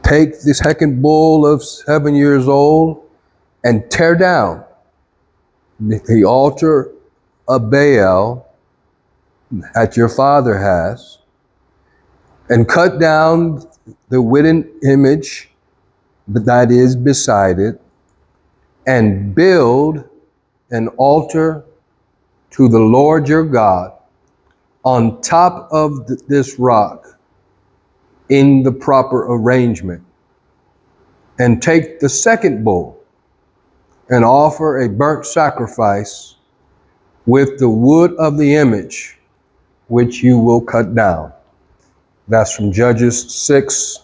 take the second bull of 7 years old and tear down the altar of Baal that your father has, and cut down the wooden image that is beside it, and build an altar to the Lord your God on top of this rock in the proper arrangement. And take the second bull and offer a burnt sacrifice with the wood of the image which you will cut down. That's from Judges 6,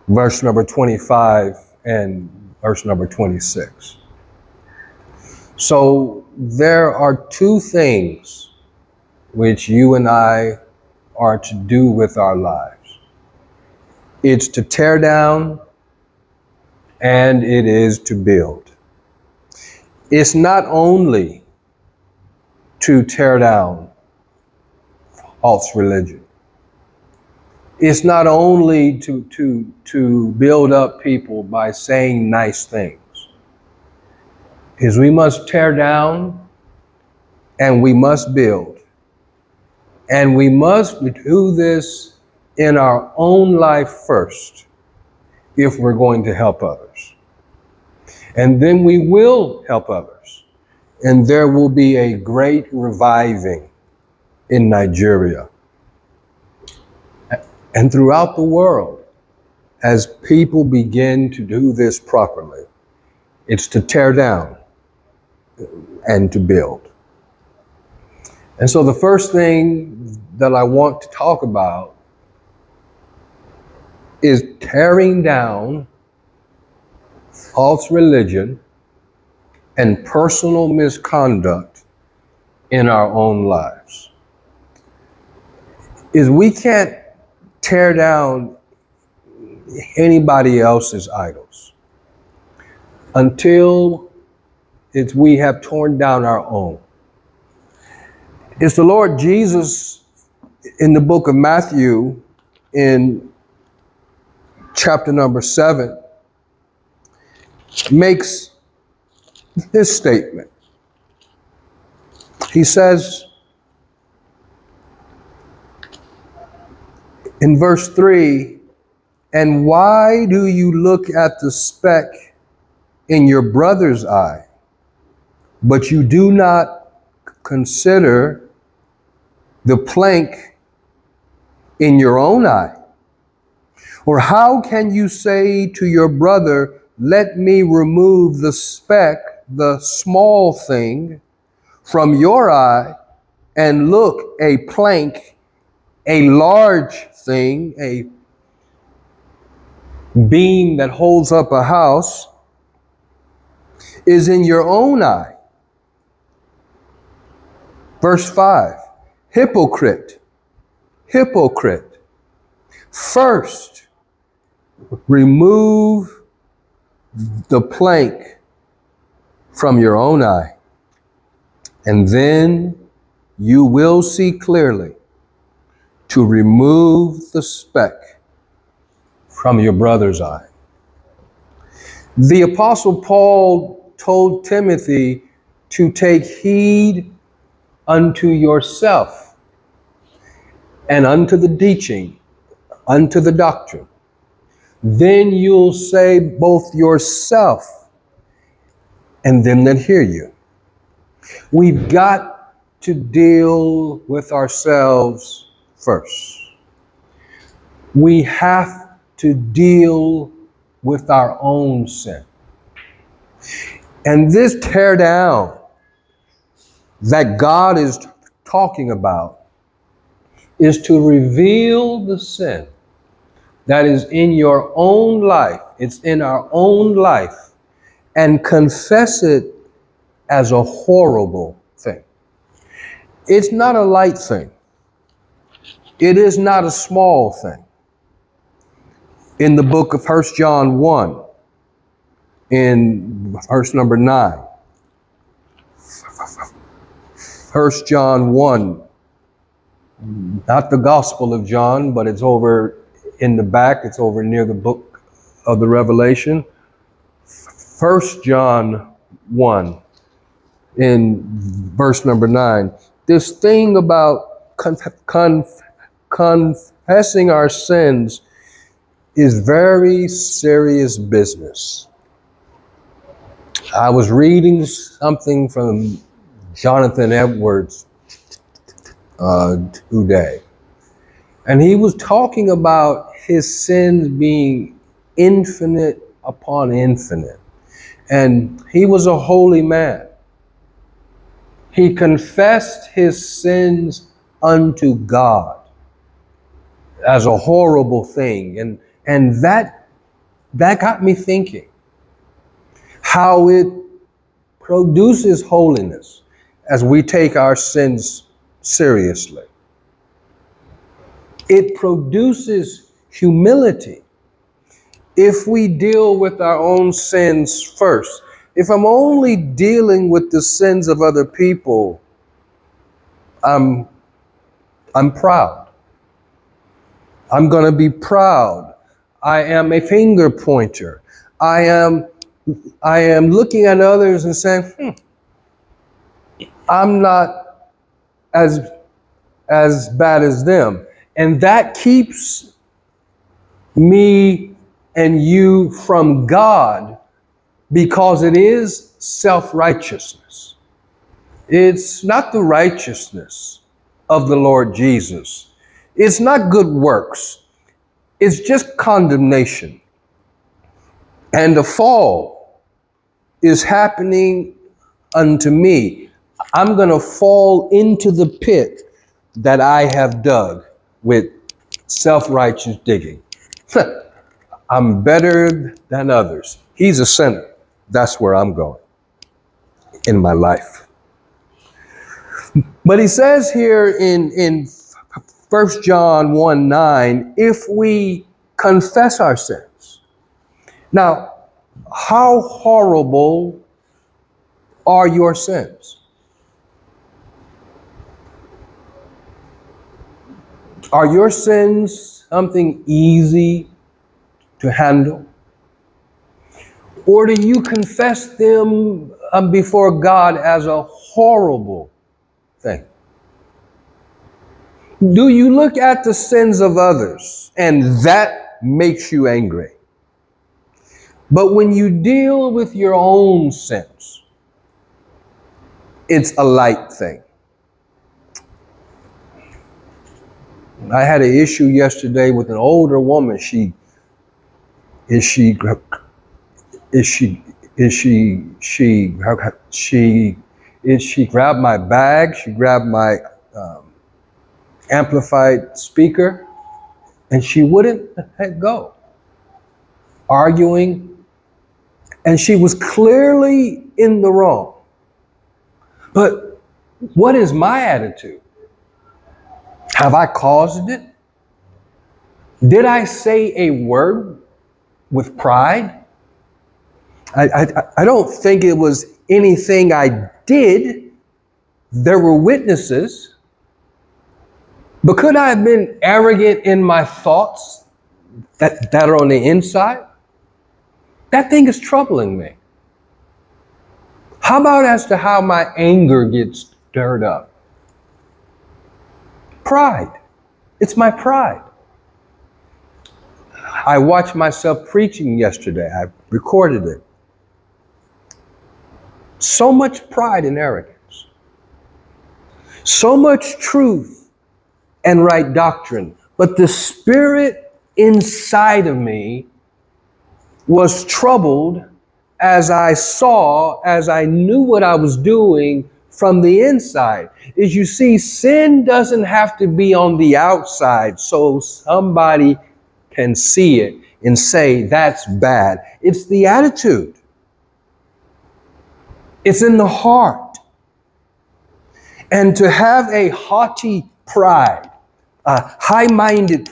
verse number 25 and verse number 26. So there are two things which you and I are to do with our lives. It's to tear down and it is to build. It's not only to tear down false religion. It's not only to build up people by saying nice things. Is we must tear down and we must build. And we must do this in our own life first if we're going to help others. And then we will help others. And there will be a great reviving in Nigeria and throughout the world as people begin to do this properly. It's to tear down and to build. And so the first thing that I want to talk about is tearing down false religion and personal misconduct in our own lives. Is we can't tear down anybody else's idols until we have torn down our own. It's the Lord Jesus in the book of Matthew in chapter number 7 makes this statement. He says in verse 3, "And why do you look at the speck in your brother's eye, but you do not consider the plank in your own eye? Or how can you say to your brother, 'Let me remove the speck, the small thing, from your eye,' and look, a plank, a large thing, a beam that holds up a house, is in your own eye?" Verse 5, "Hypocrite, hypocrite, first remove the plank from your own eye, and then you will see clearly to remove the speck from your brother's eye." The Apostle Paul told Timothy to take heed unto yourself and unto the teaching, unto the doctrine. Then you'll save both yourself and them that hear you. We've got to deal with ourselves first. We have to deal with our own sin. And this tear down that God is talking about is to reveal the sin that is in your own life. It's in our own life, and confess it as a horrible thing. It's not a light thing. It is not a small thing. In the book of 1 John 1, in verse number 9, 1 John 1, not the Gospel of John, but it's over in the back. It's over near the book of the Revelation. 1 John 1 in verse number 9. This thing about confessing our sins is very serious business. I was reading something from Jonathan Edwards today, and he was talking about his sins being infinite upon infinite. And he was a holy man. He confessed his sins unto God as a horrible thing. And that got me thinking how it produces holiness as we take our sins seriously. It produces humility if we deal with our own sins first. If I'm only dealing with the sins of other people, I'm proud. I'm going to be proud. I am a finger pointer. I am looking at others and saying, I'm not as bad as them. And that keeps me and you from God, because it is self-righteousness. It's not the righteousness of the Lord Jesus. It's not good works. It's just condemnation. And the fall is happening unto me. I'm going to fall into the pit that I have dug with self-righteous digging. I'm better than others. He's a sinner. That's where I'm going in my life. But he says here in 1 John 1:9, if we confess our sins. Now, how horrible are your sins? Are your sins something easy to handle? Or do you confess them before God as a horrible thing? Do you look at the sins of others and that makes you angry? But when you deal with your own sins, it's a light thing. I had an issue yesterday with an older woman. She grabbed my bag, she grabbed my amplified speaker, and she wouldn't let go. Arguing, and she was clearly in the wrong. But what is my attitude? Have I caused it? Did I say a word with pride? I don't think it was anything I did. There were witnesses. But could I have been arrogant in my thoughts that are on the inside? That thing is troubling me. How about as to how my anger gets stirred up? Pride. It's my pride. I watched myself preaching yesterday. I recorded it. So much pride and arrogance. So much truth and right doctrine. But the spirit inside of me was troubled as I knew what I was doing from the inside. As you see, sin doesn't have to be on the outside so somebody can see it and say, that's bad. It's the attitude. It's in the heart. And to have a haughty pride, high-minded,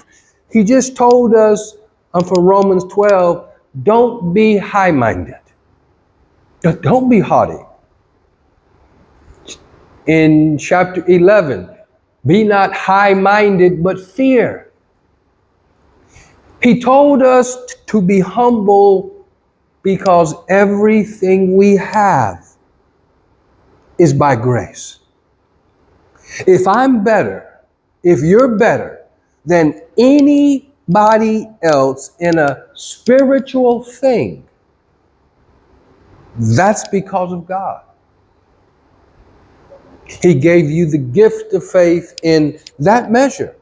he just told us from Romans 12, don't be high-minded. Don't be haughty. In chapter 11, be not high-minded, but fear. He told us to be humble because everything we have is by grace. If I'm better, if you're better than anybody else in a spiritual thing, that's because of God. He gave you the gift of faith in that measure.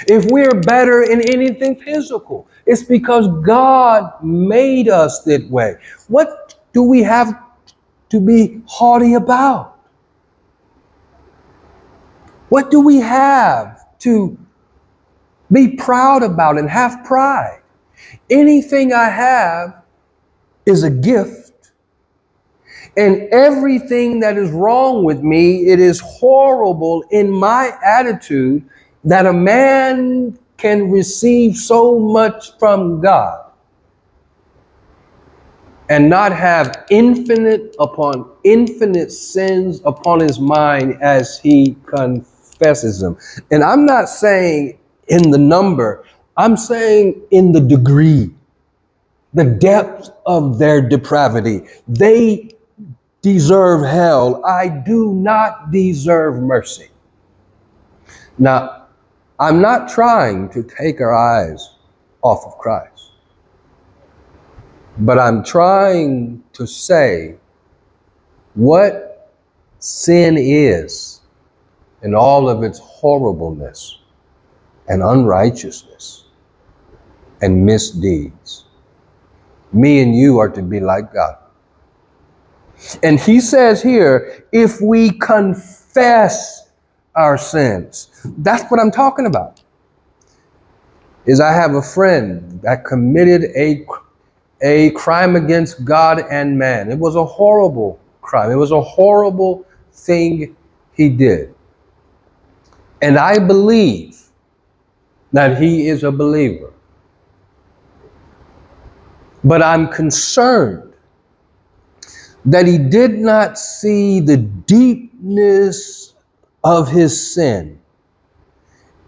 If we're better in anything physical, it's because God made us that way. What do we have to be haughty about? What do we have to be proud about and have pride? Anything I have is a gift, and everything that is wrong with me, it is horrible in my attitude that a man can receive so much from God and not have infinite upon infinite sins upon his mind as he confesses them. And I'm not saying in the number, I'm saying in the degree, the depth of their depravity. They deserve hell. I do not deserve mercy. Now, I'm not trying to take our eyes off of Christ, but I'm trying to say what sin is in all of its horribleness and unrighteousness and misdeeds. Me and you are to be like God. And he says here, if we confess our sins, that's what I'm talking about. Is I have a friend that committed a crime against God and man. It was a horrible crime. It was a horrible thing he did. And I believe that he is a believer. But I'm concerned that he did not see the deepness of his sin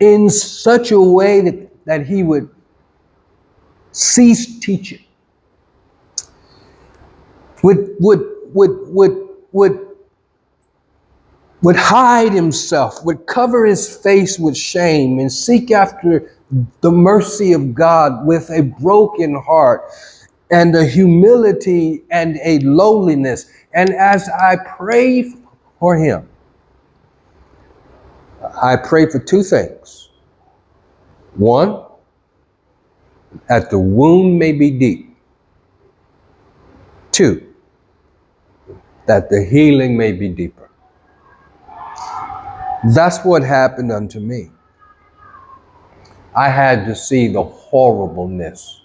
in such a way that he would cease teaching, would hide himself, would cover his face with shame and seek after the mercy of God with a broken heart and a humility and a lowliness. And as I pray for him, I pray for two things. One, that the wound may be deep. Two, that the healing may be deeper. That's what happened unto me. I had to see the horribleness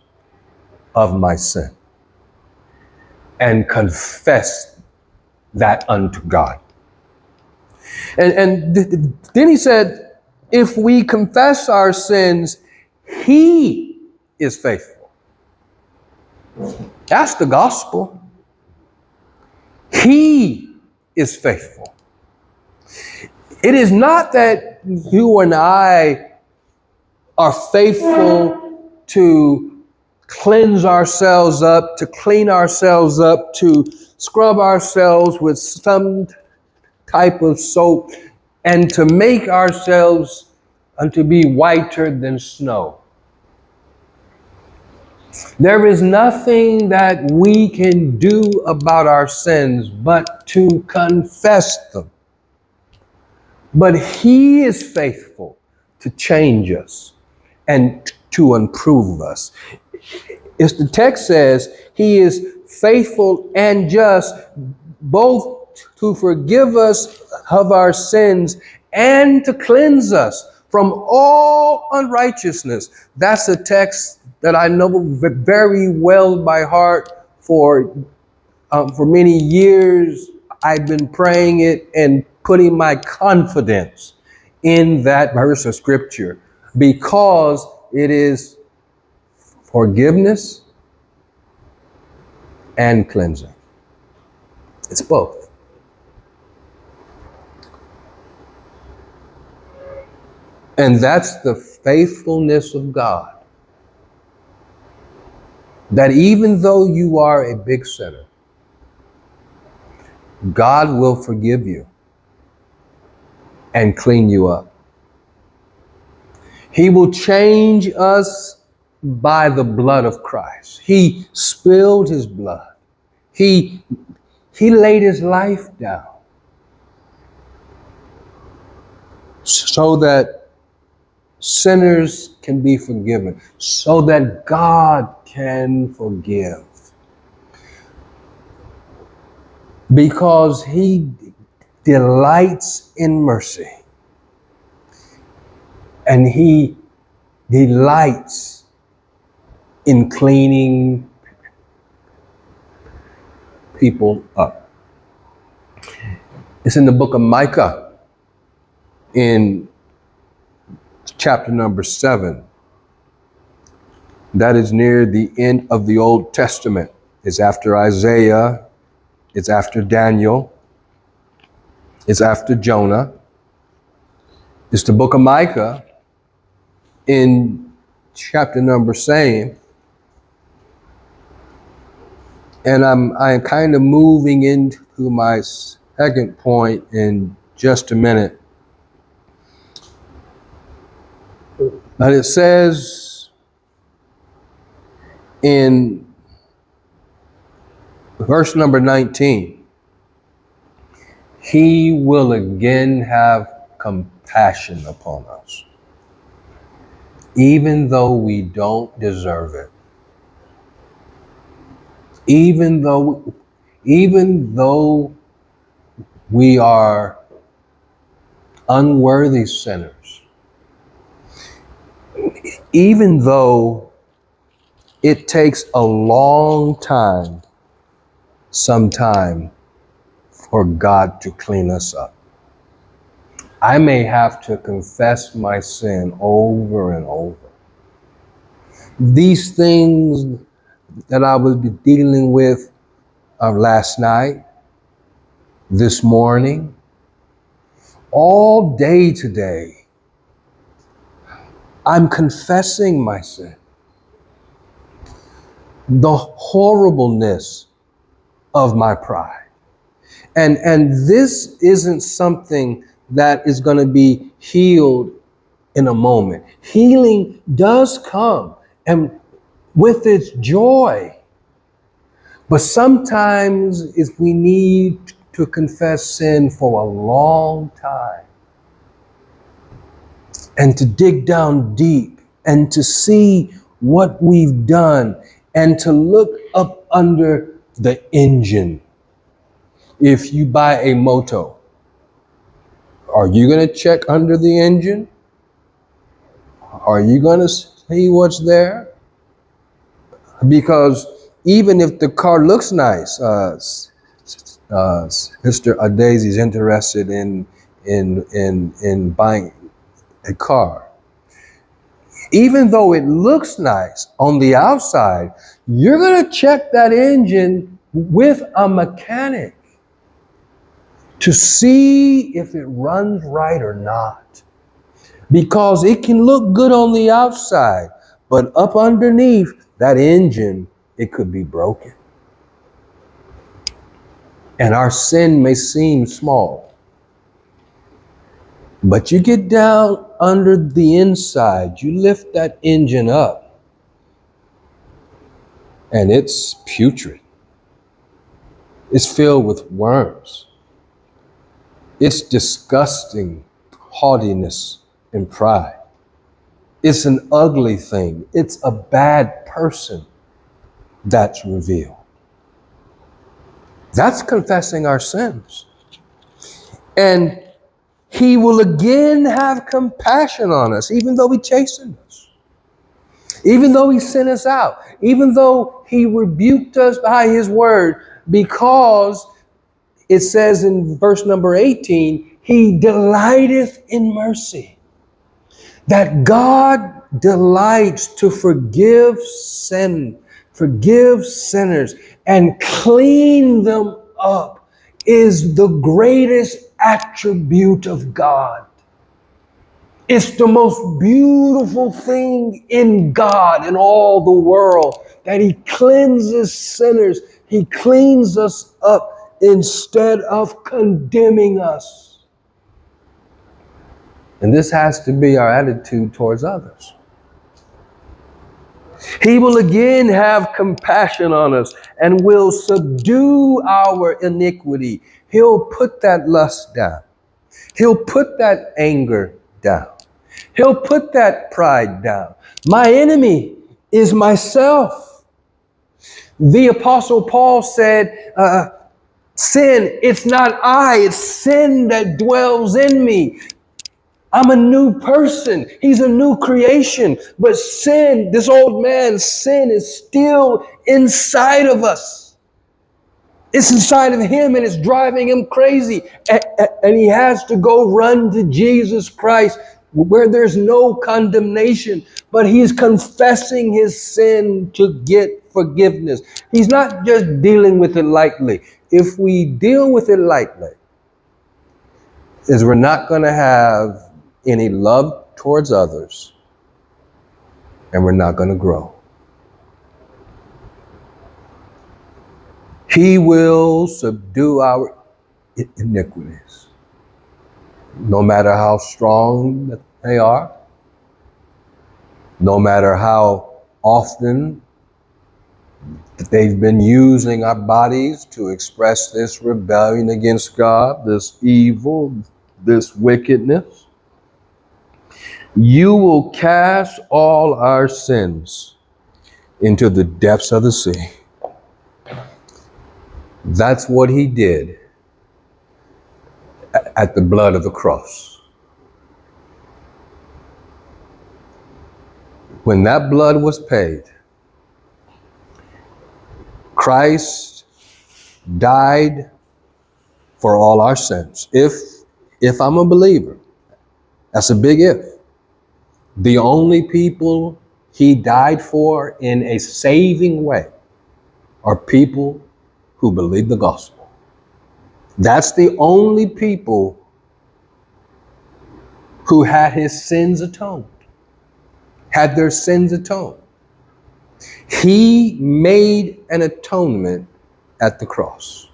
of my sin and confess that unto God. And then he said, if we confess our sins, he is faithful. That's the gospel. He is faithful. It is not that you and I are faithful to cleanse ourselves up, to clean ourselves up, to scrub ourselves with some type of soap, and to make ourselves unto be whiter than snow. There is nothing that we can do about our sins but to confess them. But he is faithful to change us and to improve us. As the text says, he is faithful and just both to forgive us of our sins and to cleanse us from all unrighteousness. That's a text that I know very well by heart. For many years, I've been praying it and putting my confidence in that verse of scripture because it is forgiveness and cleansing. It's both. And that's the faithfulness of God. that even though you are a big sinner, God will forgive you and clean you up. He will change us by the blood of Christ. He spilled his blood. He laid his life down so that sinners can be forgiven, so that God can forgive. Because he delights in mercy. And he delights in cleaning people up. It's in the book of Micah in chapter number 7. That is near the end of the Old Testament. It's after Isaiah. It's after Daniel. It's after Jonah. It's the book of Micah in chapter number 7. And I'm kind of moving into my second point in just a minute. But it says in verse number 19, he will again have compassion upon us, even though we don't deserve it. Even though we are unworthy sinners, even though it takes a long time, sometime, for God to clean us up. I may have to confess my sin over and over. These things that I was dealing with last night, this morning, all day today, I'm confessing my sin. The horribleness of my pride. And this isn't something that is going to be healed in a moment. Healing does come and with its joy. But sometimes if we need to confess sin for a long time and to dig down deep and to see what we've done and to look up under the engine. If you buy a moto, are you going to check under the engine? Are you going to see what's there? Because even if the car looks nice, Mr. Adesi is interested in buying a car. Even though it looks nice on the outside, you're going to check that engine with a mechanic to see if it runs right or not. Because it can look good on the outside, but up underneath that engine, it could be broken. And our sin may seem small, but you get down under the inside, you lift that engine up, and it's putrid. It's filled with worms. It's disgusting haughtiness and pride. It's an ugly thing. It's a bad person that's revealed. That's confessing our sins. And he will again have compassion on us, even though he chastened us, even though he sent us out, even though he rebuked us by his word, because it says in verse number 18, he delighteth in mercy. That God delights to forgive sin, forgive sinners, and clean them up is the greatest attribute of God. It's the most beautiful thing in God, in all the world, that he cleanses sinners. He cleans us up instead of condemning us. And this has to be our attitude towards others. He will again have compassion on us and will subdue our iniquity. He'll put that lust down. He'll put that anger down. He'll put that pride down. My enemy is myself. The Apostle Paul said, sin, it's not I, it's sin that dwells in me. I'm a new person. He's a new creation. But sin, this old man's sin, is still inside of us. It's inside of him and it's driving him crazy. And he has to go run to Jesus Christ where there's no condemnation, but he's confessing his sin to get forgiveness. He's not just dealing with it lightly. If we deal with it lightly, is we're not going to have any love towards others, and we're not going to grow. He will subdue our iniquities, no matter how strong they are, no matter how often they've been using our bodies to express this rebellion against God, this evil, this wickedness. You will cast all our sins into the depths of the sea. That's what he did at the blood of the cross. When that blood was paid, Christ died for all our sins. If I'm a believer, that's a big if. The only people he died for in a saving way are people who believe the gospel. That's the only people who had his sins atoned, had their sins atoned. He made an atonement at the cross.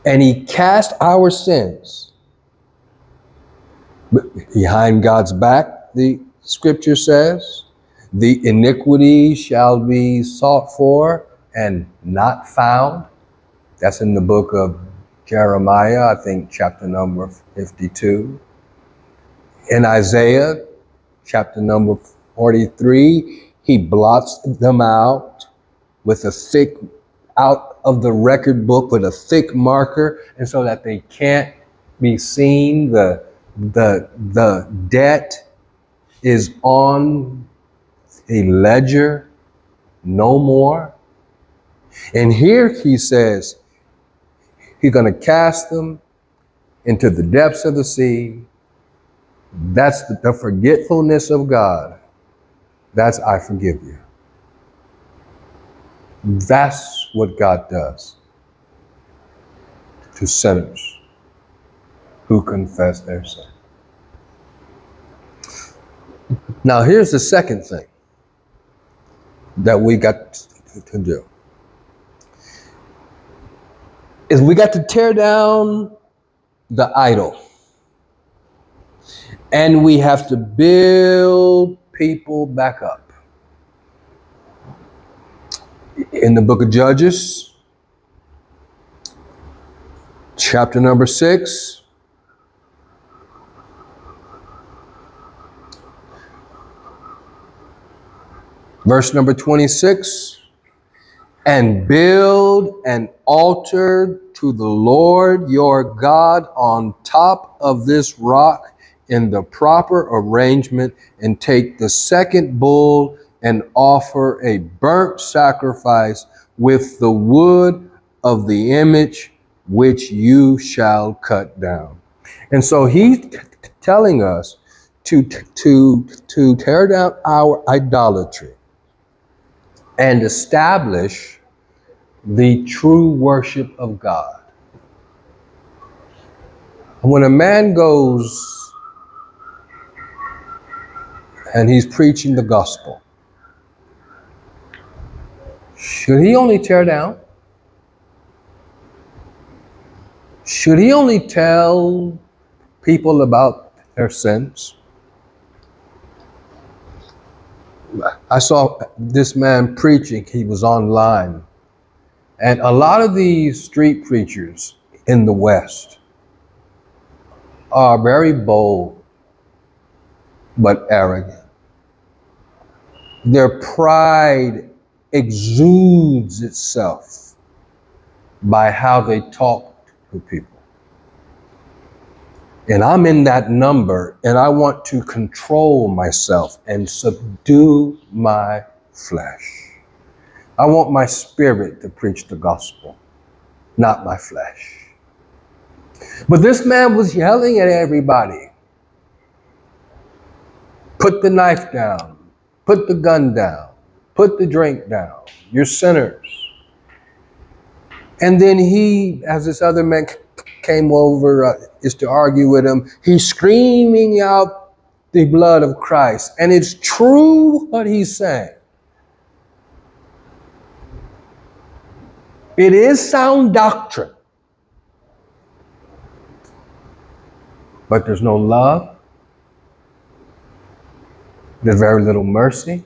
And he cast our sins behind God's back, the scripture says. The iniquity shall be sought for and not found. That's in the book of Jeremiah, I think chapter number 52. In Isaiah, chapter number 43, he blots them out with a thick, out of the record book with a thick marker, and so that they can't be seen. The debt is on a ledger no more. And here he says, he's going to cast them into the depths of the sea. That's the forgetfulness of God. That's I forgive you. That's what God does to sinners who confess their sin. Now here's the second thing that we got to do. Is we got to tear down the idol. And we have to build people back up. In the book of Judges, chapter number 6, verse number 26, and build an altar to the Lord your God on top of this rock in the proper arrangement, and take the second bull and offer a burnt sacrifice with the wood of the image which you shall cut down. And so he's telling us to tear down our idolatry and establish the true worship of God. When a man goes and he's preaching the gospel. Should he only tear down? Should he only tell people about their sins? I saw this man preaching. He was online. And a lot of these street preachers in the West are very bold but arrogant. Their pride exudes itself by how they talk to people. And I'm in that number, and I want to control myself and subdue my flesh. I want my spirit to preach the gospel, not my flesh. But this man was yelling at everybody. Put the knife down. Put the gun down. Put the drink down. You're sinners. And then he, as this other man came over, is to argue with him, he's screaming out the blood of Christ. And it's true what he's saying. It is sound doctrine. But there's no love. There's very little mercy.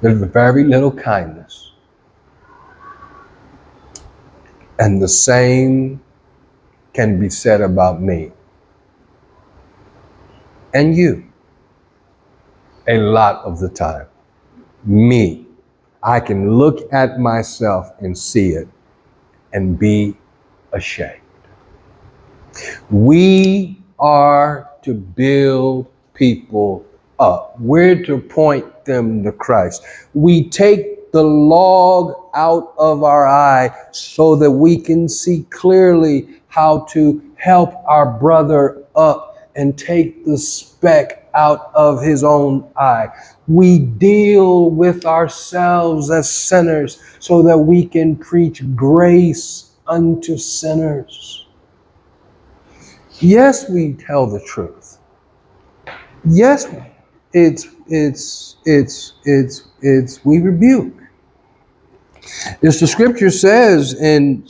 There's very little kindness. And the same can be said about me and you a lot of the time. Me. I can look at myself and see it and be ashamed. We are to build people up. We're to point them to Christ. We take the log out of our eye so that we can see clearly how to help our brother up and take the speck out of his own eye. We deal with ourselves as sinners so that we can preach grace unto sinners. Yes, we tell the truth. Yes, we rebuke. As the scripture says in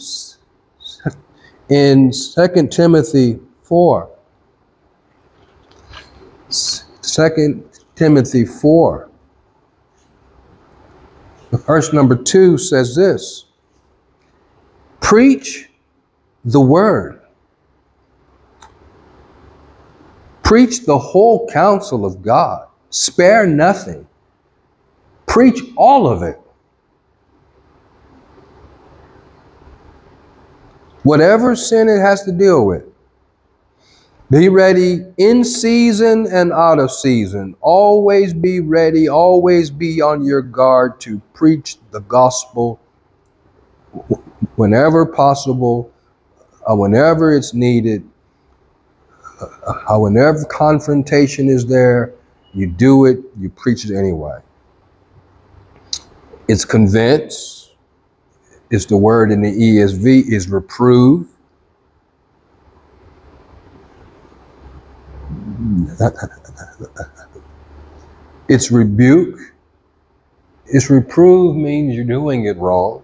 2 Timothy 4. 2 Timothy 4. Verse number 2 says this. Preach the word. Preach the whole counsel of God. Spare nothing. Preach all of it. Whatever sin it has to deal with. Be ready in season and out of season. Always be ready. Always be on your guard to preach the gospel whenever possible, whenever it's needed. Whenever confrontation is there, you do it, you preach it anyway. It's convince, is the word in the ESV, is reprove. It's rebuke. It's reprove means you're doing it wrong.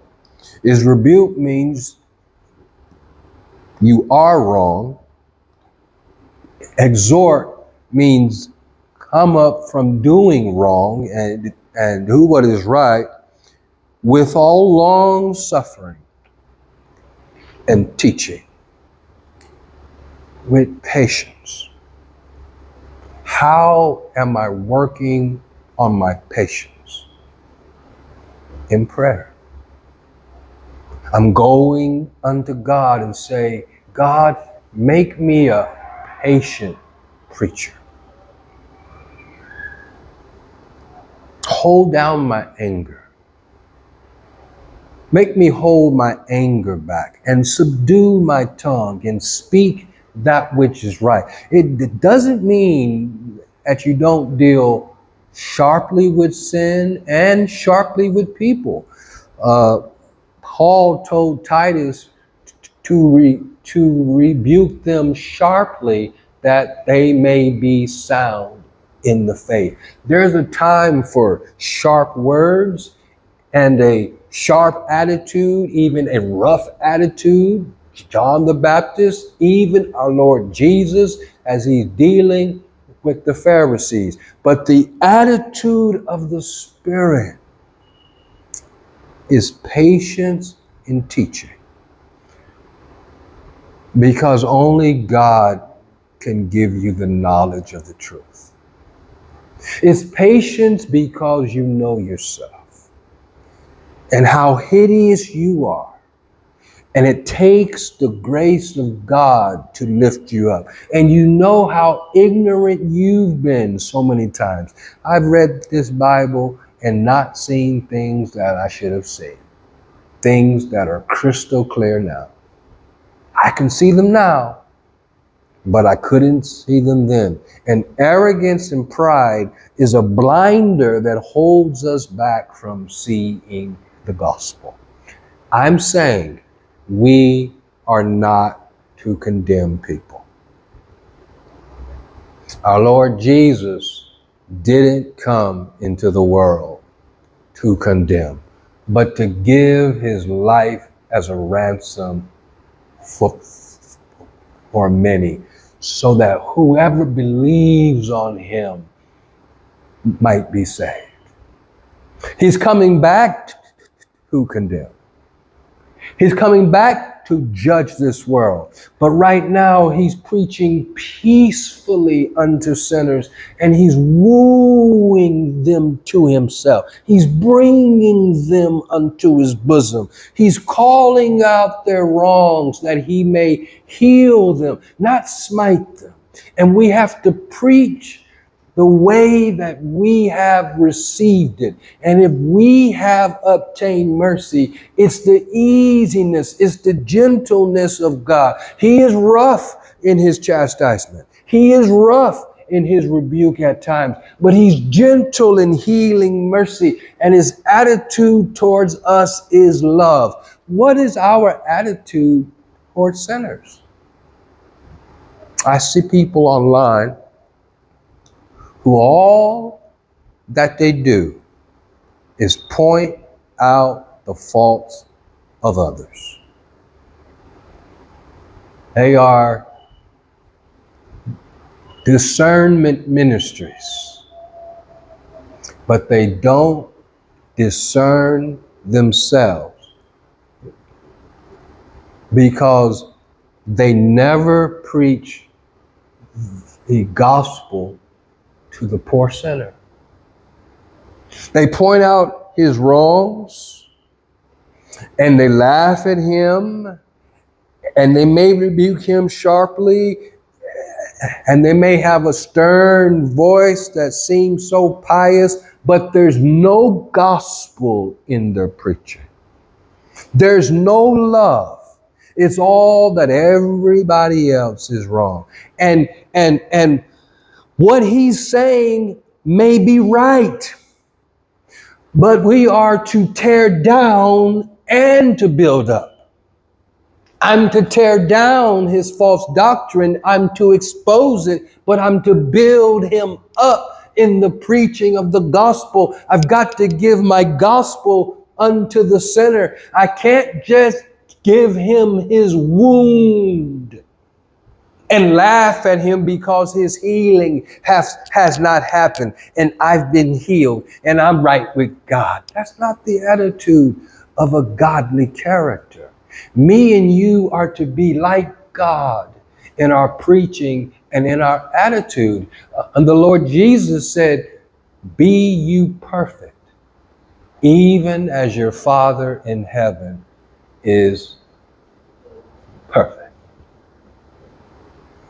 It's rebuke means you are wrong. Exhort means come up from doing wrong and do what is right with all long suffering and teaching with patience. How am I working on my patience? In prayer. I'm going unto God and say, God, make me a patient preacher. Hold down my anger. Make me hold my anger back and subdue my tongue and speak that which is right. It doesn't mean that you don't deal sharply with sin and sharply with people. Paul told Titus to rebuke them sharply that they may be sound in the faith. There's a time for sharp words and a sharp attitude, even a rough attitude. John the Baptist, even our Lord Jesus, as he's dealing with the Pharisees. But the attitude of the Spirit is patience in teaching, because only God can give you the knowledge of the truth. It's patience because you know yourself and how hideous you are. And it takes the grace of God to lift you up. And you know how ignorant you've been so many times. I've read this Bible and not seen things that I should have seen. Things that are crystal clear now. I can see them now, but I couldn't see them then. And arrogance and pride is a blinder that holds us back from seeing the gospel. I'm saying we are not to condemn people. Our Lord Jesus didn't come into the world to condemn, but to give his life as a ransom for many, so that whoever believes on him might be saved. He's coming back to condemn. He's coming back to judge this world. But right now, he's preaching peacefully unto sinners, and he's wooing them to himself. He's bringing them unto his bosom. He's calling out their wrongs that he may heal them, not smite them. And we have to preach the way that we have received it. And if we have obtained mercy, it's the easiness, it's the gentleness of God. He is rough in his chastisement. He is rough in his rebuke at times, but he's gentle in healing mercy, and his attitude towards us is love. What is our attitude towards sinners? I see people online who all that they do is point out the faults of others. They are discernment ministries, but they don't discern themselves because they never preach the gospel to the poor sinner. They point out his wrongs and they laugh at him, and they may rebuke him sharply, and they may have a stern voice that seems so pious, but there's no gospel in their preaching. There's no love. It's all that everybody else is wrong. And what he's saying may be right, but we are to tear down and to build up. I'm to tear down his false doctrine. I'm to expose it, but I'm to build him up in the preaching of the gospel. I've got to give my gospel unto the sinner. I can't just give him his wound and laugh at him because his healing has not happened, and I've been healed and I'm right with God. That's not the attitude of a godly character. Me and you are to be like God in our preaching and in our attitude. And the Lord Jesus said, "Be you perfect, even as your Father in heaven is perfect."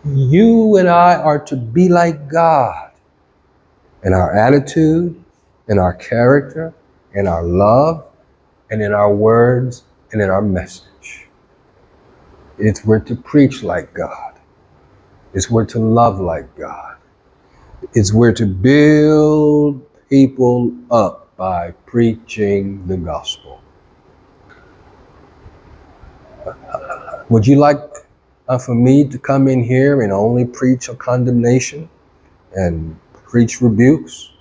You and I are to be like God in our attitude, in our character, in our love, and in our words, and in our message. We're to preach like God. We're to love like God. We're to build people up by preaching the gospel. Would you like for me to come in here and only preach a condemnation and preach rebukes?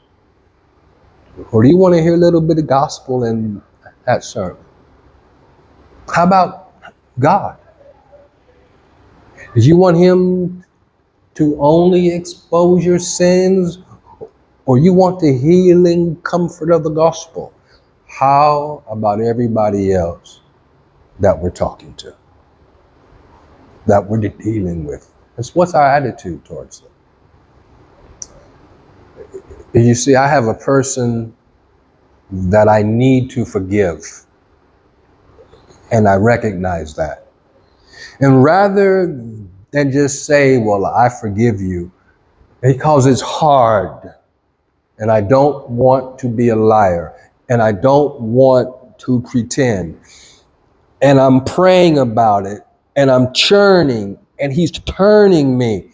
Or do you want to hear a little bit of gospel in that sermon? How about God? Do you want him to only expose your sins, or you want the healing comfort of the gospel? How about everybody else that we're talking to, that we're dealing with? What's our attitude towards them? You see, I have a person that I need to forgive, and I recognize that. And rather than just say, well, I forgive you, because it's hard, and I don't want to be a liar, and I don't want to pretend, and I'm praying about it, and I'm churning, and he's turning me.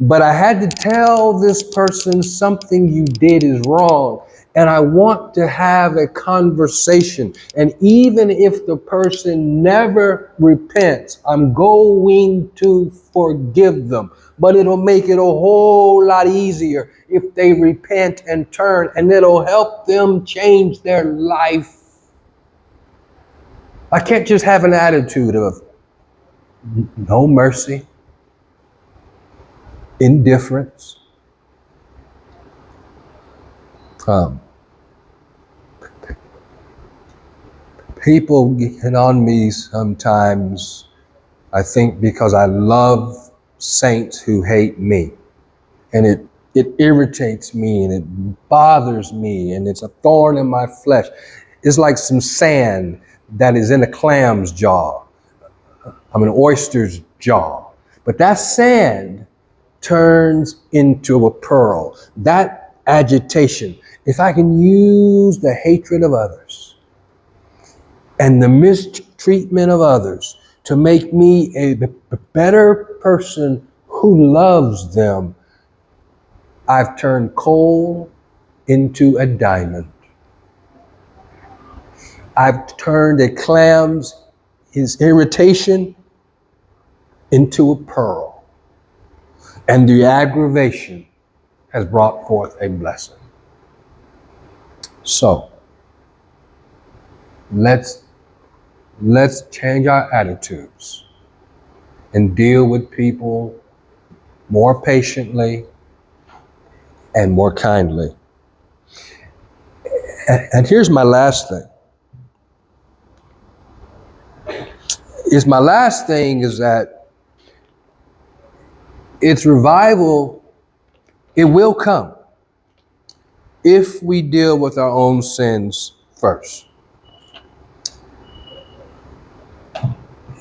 But I had to tell this person something you did is wrong. And I want to have a conversation. And even if the person never repents, I'm going to forgive them. But it'll make it a whole lot easier if they repent and turn, and it'll help them change their life. I can't just have an attitude of no mercy, indifference. People get on me sometimes, I think, because I love saints who hate me. And it irritates me, and it bothers me, and it's a thorn in my flesh. It's like some sand that is in a clam's jaw. An oyster's jaw. But that sand turns into a pearl. That agitation, if I can use the hatred of others and the mistreatment of others to make me a better person who loves them, I've turned coal into a diamond. I've turned a clam's, his irritation, into a pearl. And the aggravation has brought forth a blessing. So, let's change our attitudes and deal with people more patiently and more kindly. And here's my last thing. My last thing is that its revival, it will come if we deal with our own sins first.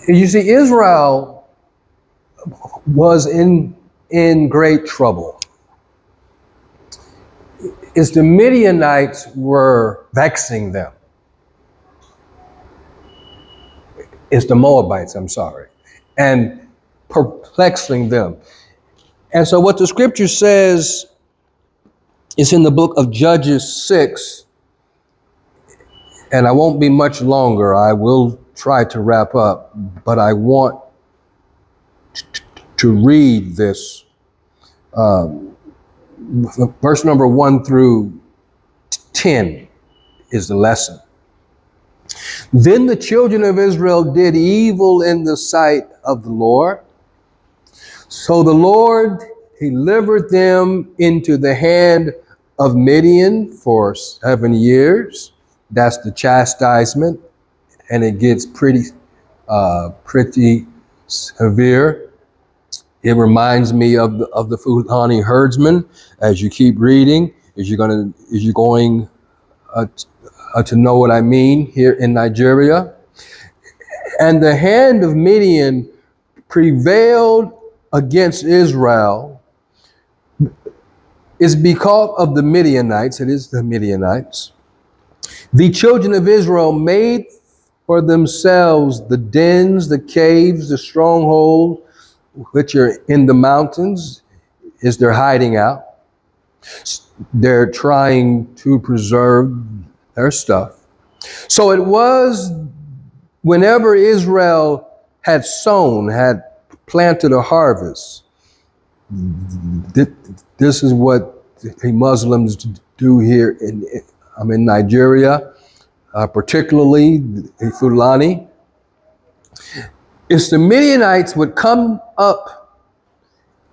You see, Israel was in great trouble. As the Midianites were vexing them. It's the Moabites, and perplexing them. And so what the scripture says is in the book of Judges 6, and I won't be much longer. I will try to wrap up, but I want to read this. Verse number 1 through 10 is the lesson. Then the children of Israel did evil in the sight of the Lord. So the Lord delivered them into the hand of Midian for 7 years. That's the chastisement, and it gets pretty severe. It reminds me of the Fulani herdsman. As you keep reading, as you're going to know what I mean here in Nigeria. And the hand of Midian prevailed against Israel. It's because of the Midianites. It is the Midianites. The children of Israel made for themselves the dens, the caves, the strongholds, which are in the mountains, is their hiding out. They're trying to preserve their stuff. So it was whenever Israel had sown, had planted a harvest. This is what the Muslims do here in Nigeria, particularly the Fulani. It's the Midianites would come up,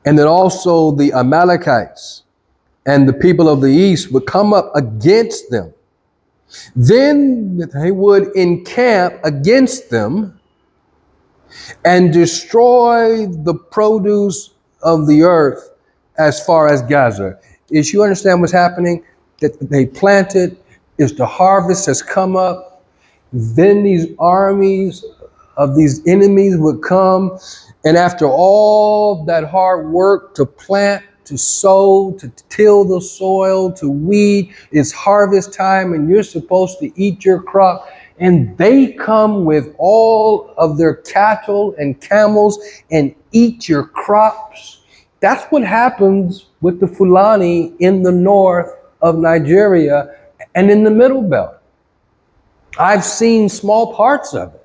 and then also the Amalekites and the people of the east would come up against them. Then they would encamp against them and destroy the produce of the earth as far as Gaza. Is you understand what's happening? That they planted, is the harvest has come up, then these armies of these enemies would come, and after all that hard work to plant, to sow, to till the soil, to weed, it's harvest time and you're supposed to eat your crop, and they come with all of their cattle and camels and eat your crops. That's what happens with the Fulani in the north of Nigeria and in the Middle Belt. I've seen small parts of it.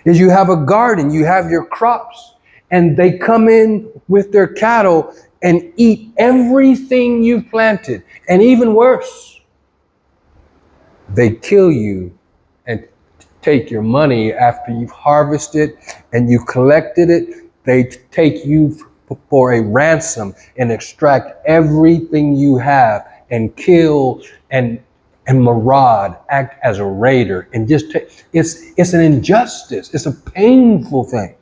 Is you have a garden, you have your crops, and they come in with their cattle and eat everything you planted. And even worse, they kill you and take your money after you've harvested and you collected it. They take you for a ransom and extract everything you have and kill and maraud, act as a raider, and just it's an injustice. It's a painful thing.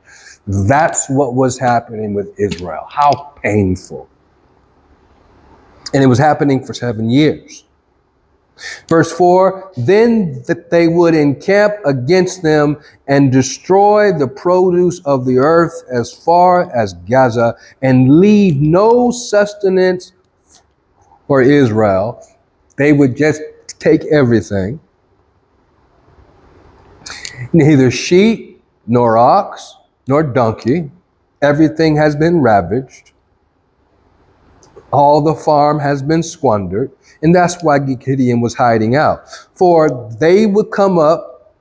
That's what was happening with Israel. How painful. And it was happening for 7 years. Verse 4, then that they would encamp against them and destroy the produce of the earth as far as Gaza, and leave no sustenance for Israel. They would just take everything. Neither sheep, nor ox, nor donkey. Everything has been ravaged. All the farm has been squandered. And that's why Gideon was hiding out. For they would come up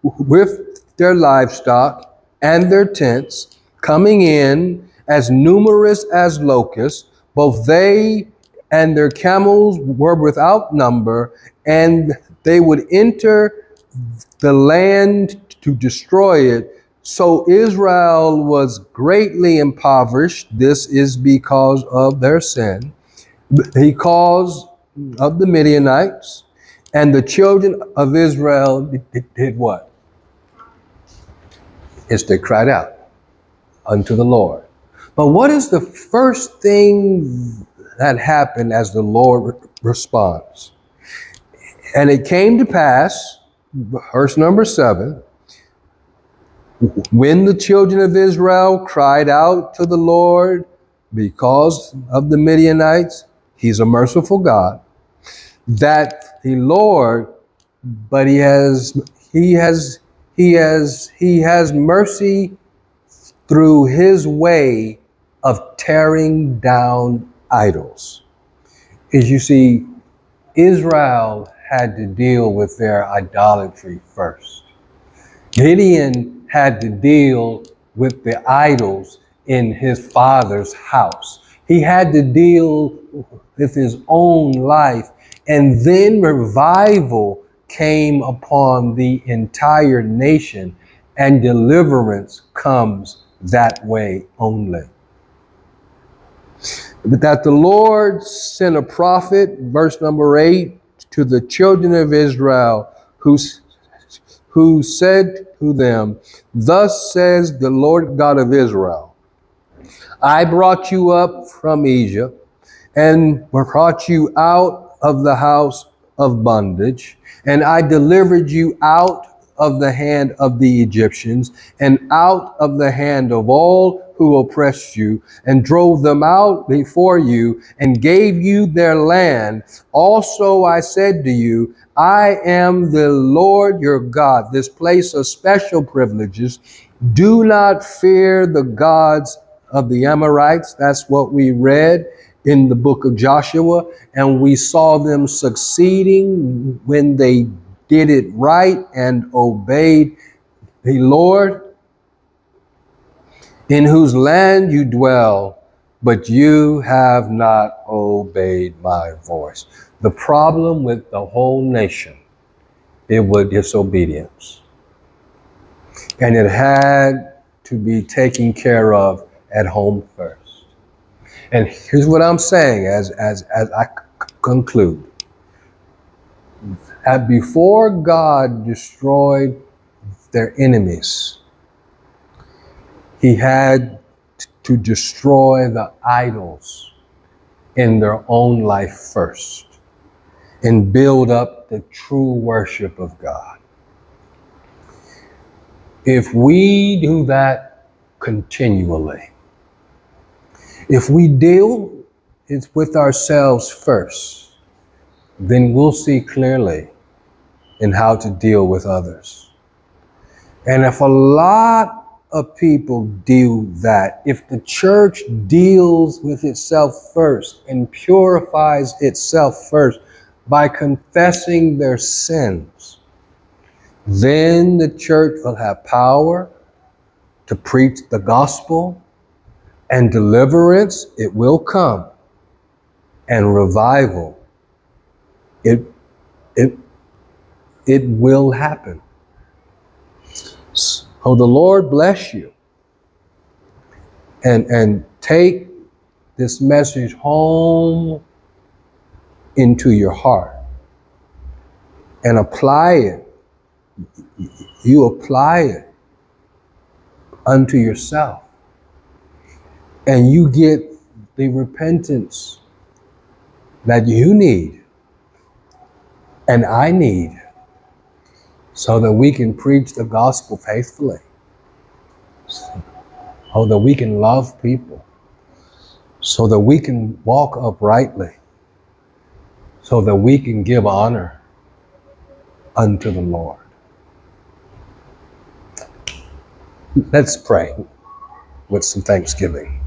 with their livestock and their tents, coming in as numerous as locusts. Both they and their camels were without number, and they would enter the land to destroy it. So Israel was greatly impoverished. This is because of their sin, because of the Midianites. And the children of Israel did what? Is they cried out unto the Lord. But what is the first thing that happened as the Lord responds? And it came to pass, verse number 7, when the children of Israel cried out to the Lord because of the Midianites, He's a merciful God, that the Lord, but He has mercy through His way of tearing down idols. As you see, Israel had to deal with their idolatry first. Gideon had to deal with the idols in his father's house. He had to deal with his own life. And then revival came upon the entire nation, and deliverance comes that way only. But that the Lord sent a prophet, verse number 8, to the children of Israel, who said to them, thus says the Lord God of Israel, I brought you up from Egypt and brought you out of the house of bondage, and I delivered you out of the hand of the Egyptians and out of the hand of all who oppressed you, and drove them out before you and gave you their land. Also I said to you, I am the Lord your God. This place of special privileges. Do not fear the gods of the Amorites. That's what we read in the book of Joshua, and we saw them succeeding when they did it right and obeyed the Lord. in whose land you dwell, but you have not obeyed my voice. The problem with the whole nation, it was disobedience. And it had to be taken care of at home first. And here's what I'm saying as I conclude. That before God destroyed their enemies, he had to destroy the idols in their own life first and build up the true worship of God. If we do that continually, if we deal with ourselves first, then we'll see clearly in how to deal with others. And if a lot of people do that, if the church deals with itself first and purifies itself first by confessing their sins, then the church will have power to preach the gospel, and deliverance, it will come, and revival, it will happen. So the Lord bless you, and take this message home into your heart and apply it. You apply it unto yourself, and you get the repentance that you need and I need, so that we can preach the gospel faithfully, so that we can love people, so that we can walk uprightly, so that we can give honor unto the Lord. Let's pray with some thanksgiving.